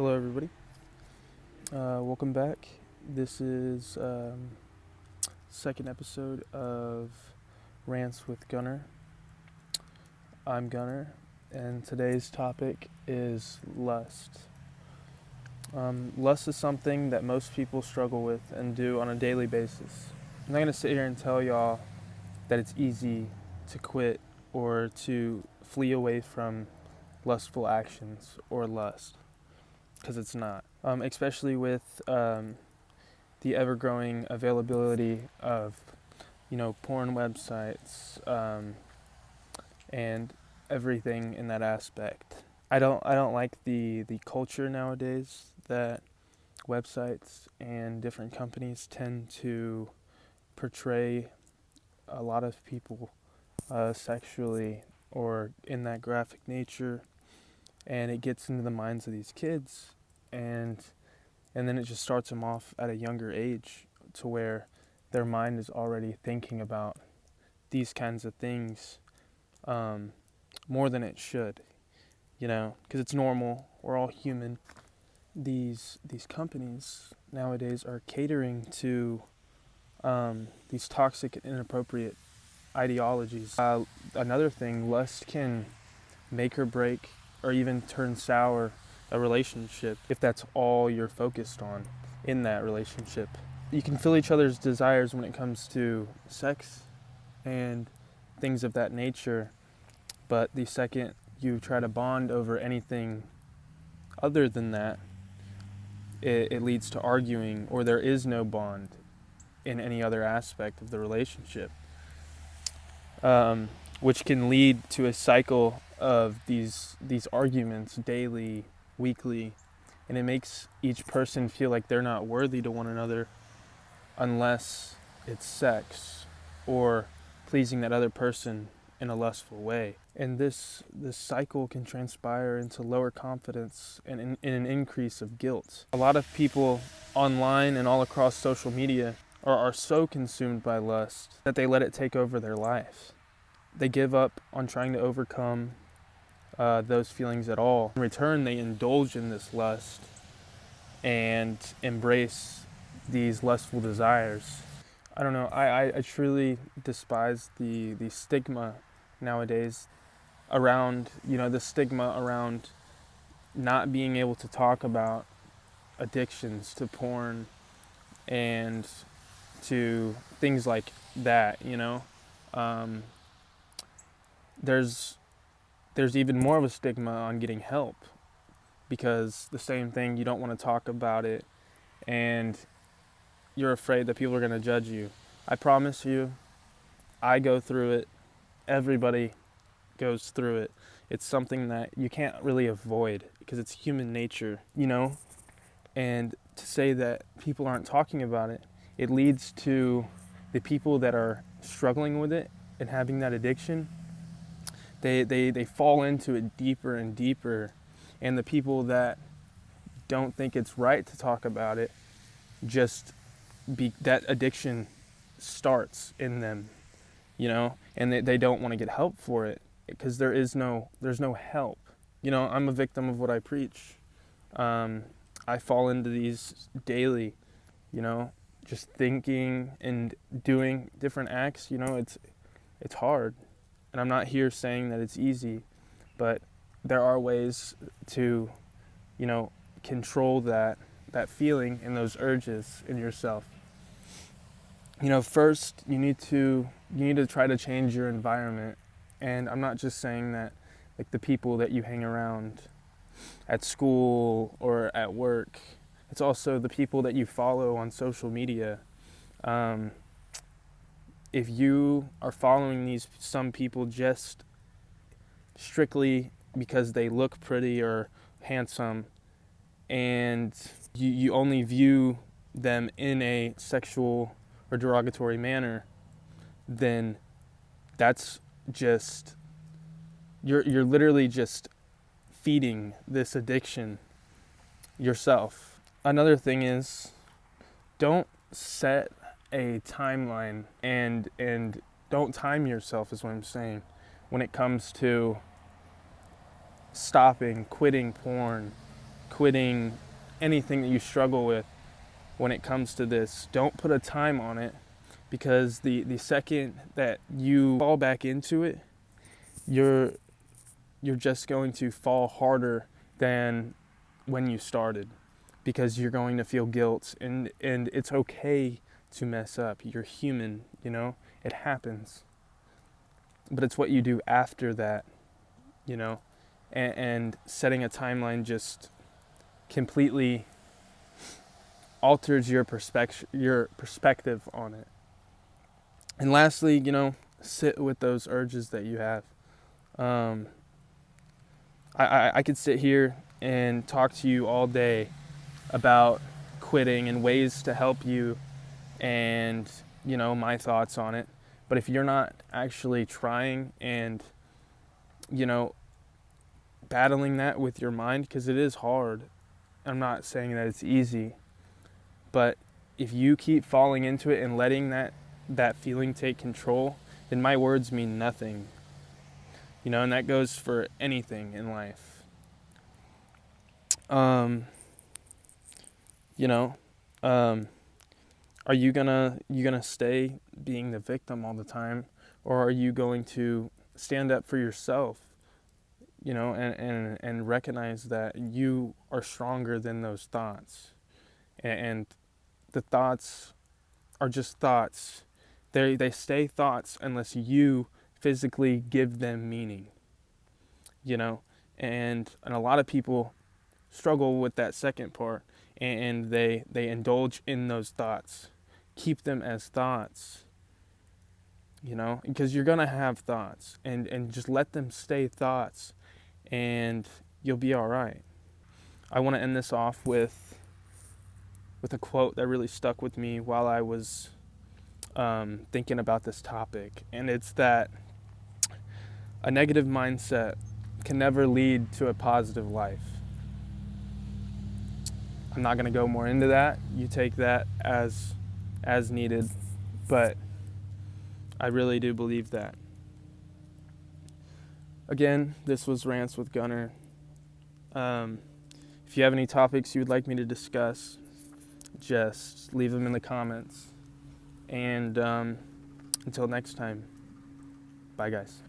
Hello, everybody. Welcome back. This is second episode of Rants with Gunner. I'm Gunner, and today's topic is lust. Lust is something that most people struggle with and do on a daily basis. I'm not going to sit here and tell y'all that it's easy to quit or to flee away from lustful actions or lust, because it's not. Especially with the ever-growing availability of, porn websites and everything in that aspect. I don't like the culture nowadays that websites and different companies tend to portray a lot of people sexually or in that graphic nature, and it gets into the minds of these kids, and then it just starts them off at a younger age to where their mind is already thinking about these kinds of things more than it should, because it's normal. We're all human. These companies nowadays are catering to these toxic and inappropriate ideologies. Another thing, lust can make or break or even turn sour a relationship if that's all you're focused on in that relationship. You can feel each other's desires when it comes to sex and things of that nature, but the second you try to bond over anything other than that, it leads to arguing, or there is no bond in any other aspect of the relationship, which can lead to a cycle of these arguments daily, weekly, and it makes each person feel like they're not worthy to one another unless it's sex or pleasing that other person in a lustful way. And this cycle can transpire into lower confidence and an increase of guilt. A lot of people online and all across social media are so consumed by lust that they let it take over their lives. They give up on trying to overcome those feelings at all. In return, they indulge in this lust and embrace these lustful desires. I don't know, I truly despise the stigma nowadays around, the stigma around not being able to talk about addictions to porn and to things like that, There's even more of a stigma on getting help, because the same thing, you don't want to talk about it and you're afraid that people are going to judge you. I promise you, I go through it. Everybody goes through it. It's something that you can't really avoid because it's human nature, and to say that people aren't talking about it, it leads to the people that are struggling with it and having that addiction, they fall into it deeper and deeper, and the people that don't think it's right to talk about it, that addiction starts in them, and they don't want to get help for it because there's no help. I'm a victim of what I preach. I fall into these daily, just thinking and doing different acts. It's hard, and I'm not here saying that it's easy, but there are ways to, control that feeling and those urges in yourself. First you need to try to change your environment, and I'm not just saying that like the people that you hang around at school or at work. It's also the people that you follow on social media. If you are following some people just strictly because they look pretty or handsome, and you only view them in a sexual or derogatory manner, then that's just, you're literally just feeding this addiction yourself. Another thing is, don't set a timeline and don't time yourself, is what I'm saying, when it comes to quitting porn quitting anything that you struggle with when it comes to this. Don't put a time on it, because the second that you fall back into it, you're just going to fall harder than when you started, because you're going to feel guilt, and it's okay to mess up. You're human, it happens. But it's what you do after that, and setting a timeline just completely alters your perspective on it. And lastly, sit with those urges that you have. I could sit here and talk to you all day about quitting and ways to help you, and my thoughts on it. But if you're not actually trying and battling that with your mind, because it is hard, I'm not saying that it's easy, but if you keep falling into it and letting that feeling take control, then my words mean nothing. And that goes for anything in life. Are you gonna stay being the victim all the time, or are you going to stand up for yourself, and recognize that you are stronger than those thoughts, and the thoughts are just thoughts. They stay thoughts unless you physically give them meaning, and a lot of people struggle with that second part, and they indulge in those thoughts. Keep them as thoughts, because you're gonna have thoughts, and just let them stay thoughts, and you'll be all right. I want to end this off with a quote that really stuck with me while I was thinking about this topic, and it's that a negative mindset can never lead to a positive life. I'm not going to go more into that. You take that as needed, but I really do believe that. Again, this was Rants with Gunner. If you have any topics you would like me to discuss, just leave them in the comments. And until next time, bye guys.